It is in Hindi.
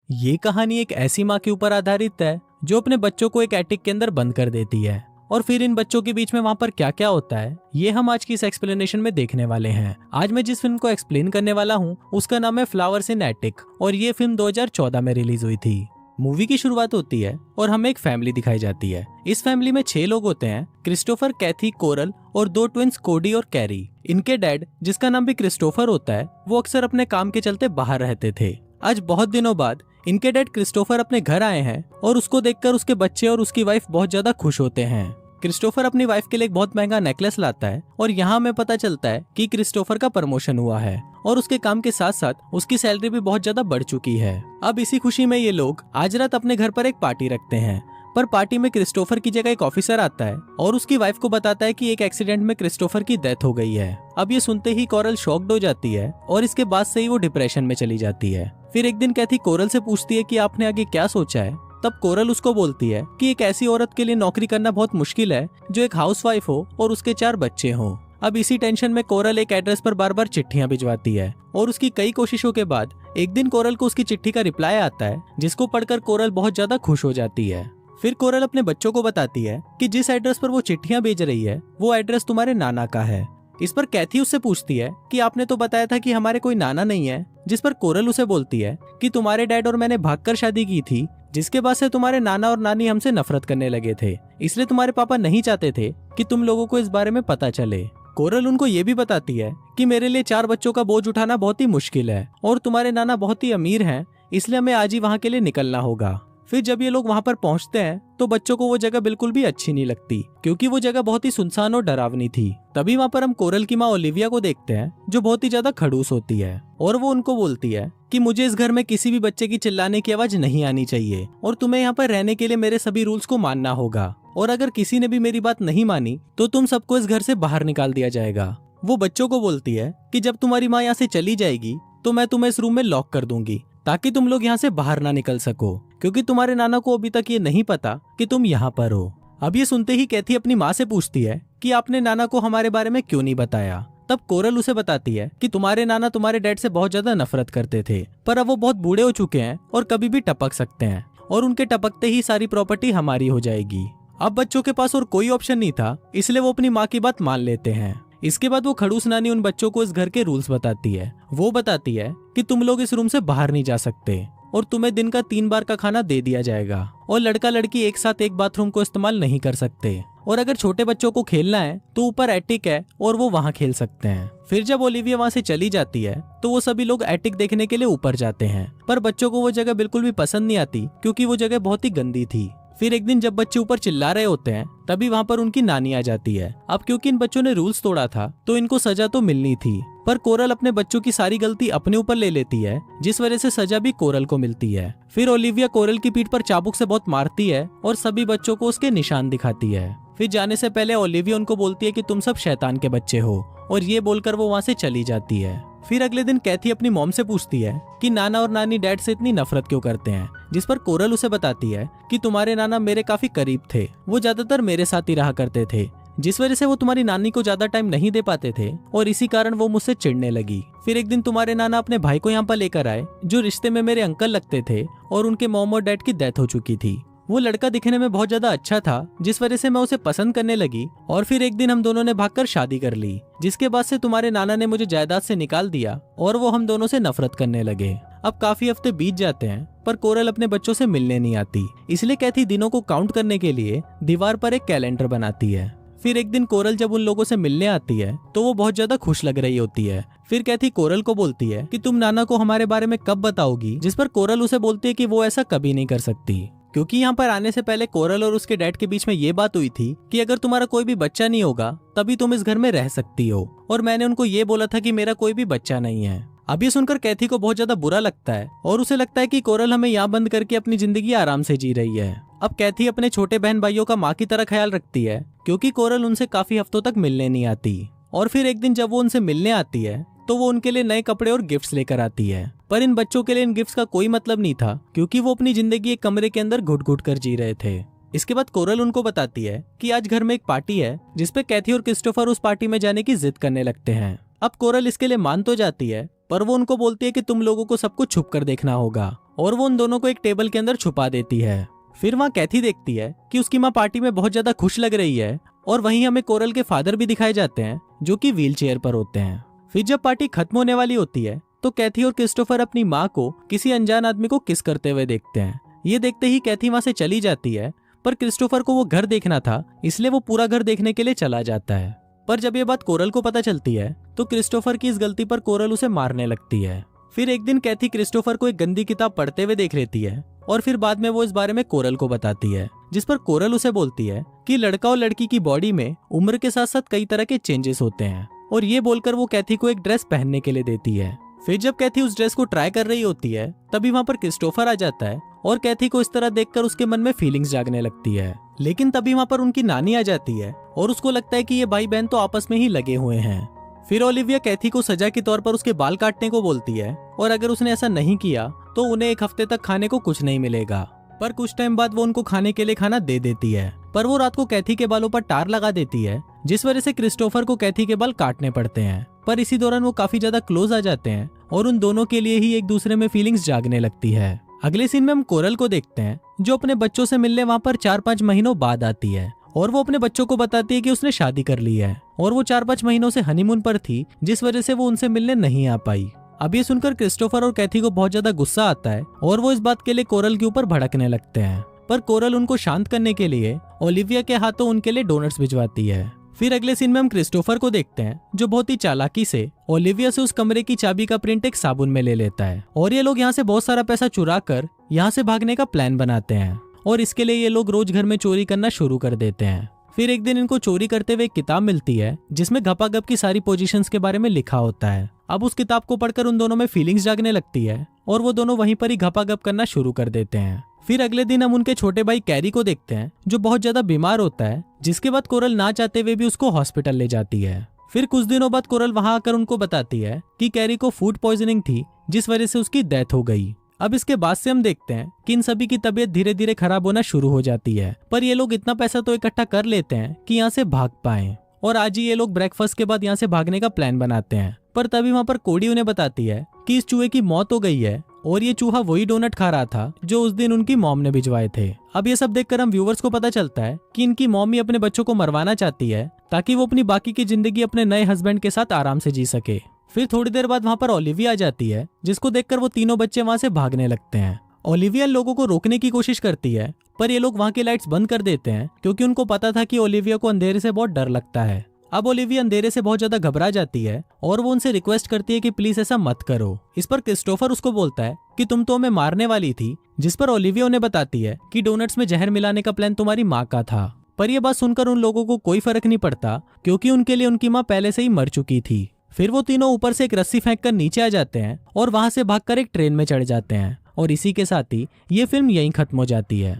ये कहानी एक ऐसी माँ के ऊपर आधारित है जो अपने बच्चों को एक एटिक के अंदर बंद कर देती है और फिर इन बच्चों के बीच में वहाँ पर क्या क्या होता है ये हम आज की इस एक्सप्लेनेशन में देखने वाले हैं। आज मैं जिस फिल्म को एक्सप्लेन करने वाला हूँ उसका नाम है फ्लावर्स इन एटिक और ये फिल्म 2014 में रिलीज हुई थी। मूवी की शुरुआत होती है और हमें एक फैमिली दिखाई जाती है। इस फैमिली में 6 लोग होते हैं, क्रिस्टोफर, कैथी, कोरल और 2 ट्विंस कोडी और कैरी। इनके डैड, जिसका नाम भी क्रिस्टोफर होता है, वो अक्सर अपने काम के चलते बाहर रहते थे। आज बहुत दिनों बाद इनके डैड क्रिस्टोफर अपने घर आए हैं और उसको देखकर उसके बच्चे और उसकी वाइफ बहुत ज्यादा खुश होते हैं। क्रिस्टोफर अपनी वाइफ के लिए एक बहुत महंगा नेकलेस लाता है और यहाँ हमें पता चलता है कि क्रिस्टोफर का प्रमोशन हुआ है और उसके काम के साथ साथ उसकी सैलरी भी बहुत ज्यादा बढ़ चुकी है। अब इसी खुशी में ये लोग आज रात अपने घर पर एक पार्टी रखते हैं, पर पार्टी में क्रिस्टोफर की जगह एक ऑफिसर आता है और उसकी वाइफ को बताता है कि एक एक्सीडेंट में क्रिस्टोफर की डेथ हो गई है। अब ये सुनते ही कोरल शॉक्ड हो जाती है और इसके बाद से ही वो डिप्रेशन में चली जाती है। फिर एक दिन कैथी कोरल से पूछती है कि आपने आगे क्या सोचा है। तब कोरल उसको बोलती है कि एक ऐसी औरत के लिए नौकरी करना बहुत मुश्किल है जो एक हाउसवाइफ हो और उसके 4 बच्चे हों। अब इसी टेंशन में कोरल एक एड्रेस पर बार बार चिट्ठियां भिजवाती है और उसकी कई कोशिशों के बाद एक दिन कोरल को उसकी चिट्ठी का रिप्लाई आता है जिसको पढ़कर कोरल बहुत ज्यादा खुश हो जाती है। फिर कोरल अपने बच्चों को बताती है कि जिस एड्रेस पर वो चिट्ठियां भेज रही है वो एड्रेस तुम्हारे नाना का है। इस पर कैथी उससे पूछती है कि आपने तो बताया था कि हमारे कोई नाना नहीं है, जिस पर कोरल उसे बोलती है कि तुम्हारे डैड और मैंने भागकर शादी की थी, जिसके बाद से तुम्हारे नाना और नानी हमसे नफरत करने लगे थे, इसलिए तुम्हारे पापा नहीं चाहते थे कि तुम लोगों को इस बारे में पता चले। कोरल उनको ये भी बताती है कि मेरे लिए 4 बच्चों का बोझ उठाना बहुत ही मुश्किल है और तुम्हारे नाना बहुत ही अमीर हैं, इसलिए हमें आज ही वहाँ के लिए निकलना होगा। फिर जब ये लोग वहाँ पर पहुँचते हैं तो बच्चों को वो जगह बिल्कुल भी अच्छी नहीं लगती क्योंकि वो जगह बहुत ही सुनसान और डरावनी थी। तभी वहाँ पर हम कोरल की माँ ओलिविया को देखते हैं जो बहुत ही ज्यादा खड़ूस होती है और वो उनको बोलती है कि मुझे इस घर में किसी भी बच्चे की चिल्लाने की आवाज नहीं आनी चाहिए और तुम्हें यहाँ पर रहने के लिए मेरे सभी रूल्स को मानना होगा और अगर किसी ने भी मेरी बात नहीं मानी तो तुम सबको इस घर से बाहर निकाल दिया जाएगा। वो बच्चों को बोलती है कि जब तुम्हारी माँ यहाँ से चली जाएगी तो मैं तुम्हें इस रूम में लॉक कर दूंगी ताकि तुम लोग यहाँ से बाहर ना निकल सको क्योंकि तुम्हारे नाना को अभी तक ये नहीं पता कि तुम यहाँ पर हो। अब ये सुनते ही कैथी अपनी माँ से पूछती है कि आपने नाना को हमारे बारे में क्यों नहीं बताया। तब कोरल उसे बताती है कि तुम्हारे नाना तुम्हारे डैड से बहुत ज्यादा नफरत करते थे, पर अब वो बहुत बूढ़े हो चुके हैं और कभी भी टपक सकते हैं और उनके टपकते ही सारी प्रॉपर्टी हमारी हो जाएगी। अब बच्चों के पास और कोई ऑप्शन नहीं था, इसलिए वो अपनी माँ की बात मान लेते हैं। इसके बाद वो खड़ूस नानी उन बच्चों को इस घर के रूल्स बताती है। वो बताती है कि तुम लोग इस रूम से बाहर नहीं जा सकते और तुम्हें दिन का 3 बार का खाना दे दिया जाएगा और लड़का लड़की एक साथ एक बाथरूम को इस्तेमाल नहीं कर सकते और अगर छोटे बच्चों को खेलना है तो ऊपर एटिक है और वो वहाँ खेल सकते हैं। फिर जब ओलिविया वहाँ से चली जाती है तो वो सभी लोग एटिक देखने के लिए ऊपर जाते हैं, पर बच्चों को वो जगह बिल्कुल भी पसंद नहीं आती क्योंकि वो जगह बहुत ही गंदी थी। फिर एक दिन जब बच्चे ऊपर चिल्ला रहे होते हैं तभी वहाँ पर उनकी नानी आ जाती है। अब क्योंकि इन बच्चों ने रूल्स तोड़ा था तो इनको सजा तो मिलनी थी, पर कोरल अपने बच्चों की सारी गलती अपने ऊपर ले लेती है जिस वजह से सजा भी कोरल को मिलती है। फिर ओलिविया कोरल की पीठ पर चाबुक से बहुत मारती है और सभी बच्चों को उसके निशान दिखाती है। फिर जाने से पहले ओलिविया उनको बोलती है कि तुम सब शैतान के बच्चे हो और ये बोलकर वो वहाँ से चली जाती है। फिर अगले दिन कैथी अपनी मॉम से पूछती है कि नाना और नानी डैड से इतनी नफरत क्यों करते हैं, जिस पर कोरल उसे बताती है कि तुम्हारे नाना मेरे काफी करीब थे, वो ज्यादातर मेरे साथ ही रहा करते थे, जिस वजह से वो तुम्हारी नानी को ज्यादा टाइम नहीं दे पाते थे और इसी कारण वो मुझसे चिढ़ने लगी। फिर एक दिन तुम्हारे नाना अपने भाई को यहाँ पर लेकर आए जो रिश्ते में मेरे अंकल लगते थे और उनके मॉम और डैड की डेथ हो चुकी थी। वो लड़का दिखने में बहुत ज्यादा अच्छा था जिस वजह से मैं उसे पसंद करने लगी और फिर एक दिन हम दोनों ने भागकर शादी कर ली, जिसके बाद से तुम्हारे नाना ने मुझे जायदाद से निकाल दिया और वो हम दोनों से नफरत करने लगे। अब काफी हफ्ते बीत जाते हैं पर कोरल अपने बच्चों से मिलने नहीं आती, इसलिए कैथी दिनों को काउंट करने के लिए दीवार पर एक कैलेंडर बनाती है। फिर एक दिन कोरल जब उन लोगों से मिलने आती है तो वो बहुत ज्यादा खुश लग रही होती है। फिर कैथी कोरल को बोलती है कि तुम नाना को हमारे बारे में कब बताओगी, जिस पर कोरल उसे बोलती है कि वो ऐसा कभी नहीं कर सकती क्योंकि यहाँ पर आने से पहले कोरल और उसके डैड के बीच में ये बात हुई थी कि अगर तुम्हारा कोई भी बच्चा नहीं होगा तभी तुम इस घर में रह सकती हो और मैंने उनको ये बोला था कि मेरा कोई भी बच्चा नहीं है। अब ये सुनकर कैथी को बहुत ज्यादा बुरा लगता है और उसे लगता है कि कोरल हमें यहाँ बंद करके अपनी जिंदगी आराम से जी रही है। अब कैथी अपने छोटे बहन भाइयों का माँ की तरह ख्याल रखती है क्योंकि कोरल उनसे काफी हफ्तों तक मिलने नहीं आती और फिर एक दिन जब वो उनसे मिलने आती है तो वो उनके लिए नए कपड़े और गिफ्ट्स लेकर आती है, पर इन बच्चों के लिए इन गिफ्ट्स का कोई मतलब नहीं था क्योंकि वो अपनी जिंदगी एक कमरे के अंदर घुट घुट कर जी रहे थे। इसके बाद कोरल उनको बताती है कि आज घर में एक पार्टी है जिसपे कैथी और क्रिस्टोफर उस पार्टी में जाने की जिद करने लगते हैं। अब कोरल इसके लिए मान तो जाती है पर वो उनको बोलती है कि तुम लोगों को सब कुछ छुप कर देखना होगा, और वो उन दोनों को एक टेबल के अंदर छुपा देती है। फिर वहाँ कैथी देखती है कि उसकी माँ पार्टी में बहुत ज्यादा खुश लग रही है, और वहीं हमें कोरल के फादर भी दिखाए जाते हैं जो कि व्हील चेयर पर होते हैं। फिर जब पार्टी खत्म होने वाली होती है तो कैथी और क्रिस्टोफर अपनी माँ को किसी अनजान आदमी को किस करते हुए देखते हैं। ये देखते ही कैथी वहां से चली जाती है, पर क्रिस्टोफर को वो घर देखना था, इसलिए वो पूरा घर देखने के लिए चला जाता है। पर जब ये बात कोरल को पता चलती है तो क्रिस्टोफर की इस गलती पर कोरल उसे मारने लगती है। फिर एक दिन कैथी क्रिस्टोफर को एक गंदी किताब पढ़ते हुए देख लेती है, और फिर बाद में वो इस बारे में कोरल को बताती है, जिस पर कोरल उसे बोलती है कि लड़का और लड़की की बॉडी में उम्र के साथ साथ कई तरह के चेंजेस होते हैं, और ये बोलकर वो कैथी को एक ड्रेस पहनने के लिए देती है। फिर जब कैथी उस ड्रेस को ट्राई कर रही होती है तभी वहाँ पर क्रिस्टोफर आ जाता है, और कैथी को इस तरह देखकर उसके मन में फीलिंग्स जागने लगती है। लेकिन तभी वहाँ पर उनकी नानी आ जाती है, और उसको लगता है कि ये भाई बहन तो आपस में ही लगे हुए हैं। फिर ओलिविया कैथी को सजा के तौर पर उसके बाल काटने को बोलती है, और अगर उसने ऐसा नहीं किया तो उन्हें एक हफ्ते तक खाने को कुछ नहीं मिलेगा। पर कुछ टाइम बाद वो उनको खाने के लिए खाना दे देती है, पर वो रात को कैथी के बालों पर टार लगा देती है, जिस वजह से क्रिस्टोफर को कैथी के बाल काटने पड़ते हैं। पर इसी दौरान वो काफी ज्यादा क्लोज आ जाते हैं, और उन दोनों के लिए ही एक दूसरे में फीलिंग्स जागने लगती है। अगले सीन में हम कोरल को देखते हैं, जो अपने बच्चों से मिलने वहाँ पर 4-5 महीनों बाद आती है, और वो अपने बच्चों को बताती है कि उसने शादी कर ली है, और वो 4-5 महीनों से हनीमून पर थी, जिस वजह से वो उनसे मिलने नहीं आ पाई। अब ये सुनकर क्रिस्टोफर और कैथी को बहुत ज्यादा गुस्सा आता है, और वो इस बात के लिए कोरल के ऊपर भड़कने लगते हैं। पर कोरल उनको शांत करने के लिए ओलिविया के हाथों उनके लिए डोनट्स भिजवाती है। फिर अगले सीन में हम क्रिस्टोफर को देखते हैं, जो बहुत ही चालाकी से ओलिविया से उस कमरे की चाबी का प्रिंट एक साबुन में ले लेता है, और ये लोग यहाँ से बहुत सारा पैसा चुरा कर यहाँ से भागने का प्लान बनाते हैं, और इसके लिए ये लोग रोज घर में चोरी करना शुरू कर देते हैं। फिर एक दिन इनको चोरी करते हुए एक किताब मिलती है, जिसमें गपागप की सारी पोजीशंस के बारे में लिखा होता है। अब उस किताब को पढ़कर उन दोनों में फीलिंग्स जागने लगती है, और वो दोनों वहीं पर ही गपागप करना शुरू कर देते हैं। फिर अगले दिन हम उनके छोटे भाई कैरी को देखते हैं, जो बहुत ज्यादा बीमार होता है, जिसके बाद कोरल ना चाहते हुए भी उसको हॉस्पिटल ले जाती है। फिर कुछ दिनों बाद कोरल वहां आकर उनको बताती है कि कैरी को फूड पॉइजनिंग थी, जिस वजह से उसकी डेथ हो गई। अब इसके बाद से हम देखते हैं कि इन सभी की तबीयत धीरे धीरे खराब होना शुरू हो जाती है, पर ये लोग इतना पैसा तो इकट्ठा कर लेते हैं कि यहाँ से भाग पाएं, और आज ही ये लोग ब्रेकफास्ट के बाद यहाँ से भागने का प्लान बनाते हैं। पर तभी वहाँ पर कोडी उन्हें बताती है कि इस चूहे की मौत हो गई है, और ये चूहा वही डोनट खा रहा था जो उस दिन उनकी मॉम ने भिजवाए थे। अब ये सब देखकर हम व्यूवर्स को पता चलता है कि इनकी मॉम ही अपने बच्चों को मरवाना चाहती है, ताकि वो अपनी बाकी की जिंदगी अपने नए हस्बैंड के साथ आराम से जी सके। फिर थोड़ी देर बाद वहाँ पर ओलिविया आ जाती है, जिसको देखकर वो तीनों बच्चे वहाँ से भागने लगते हैं। ओलिविया लोगों को रोकने की कोशिश करती है, पर ये लोग वहाँ की लाइट्स बंद कर देते हैं, क्योंकि उनको पता था कि ओलिविया को अंधेरे से बहुत डर लगता है। अब ओलिविया अंधेरे से बहुत ज्यादा घबरा जाती है, और वो उनसे रिक्वेस्ट करती है कि प्लीज ऐसा मत करो। इस पर क्रिस्टोफर उसको बोलता है कि तुम तो हमें मारने वाली थी, जिस पर ओलिविया उन्हें बताती है कि डोनट्स में जहर मिलाने का प्लान तुम्हारी माँ का था। पर यह बात सुनकर उन लोगों को कोई फर्क नहीं पड़ता, क्योंकि उनके लिए उनकी माँ पहले से ही मर चुकी थी। फिर वो तीनों ऊपर से एक रस्सी फेंककर नीचे आ जाते हैं, और वहां से भागकर एक ट्रेन में चढ़ जाते हैं, और इसी के साथ ही ये फिल्म यहीं खत्म हो जाती है।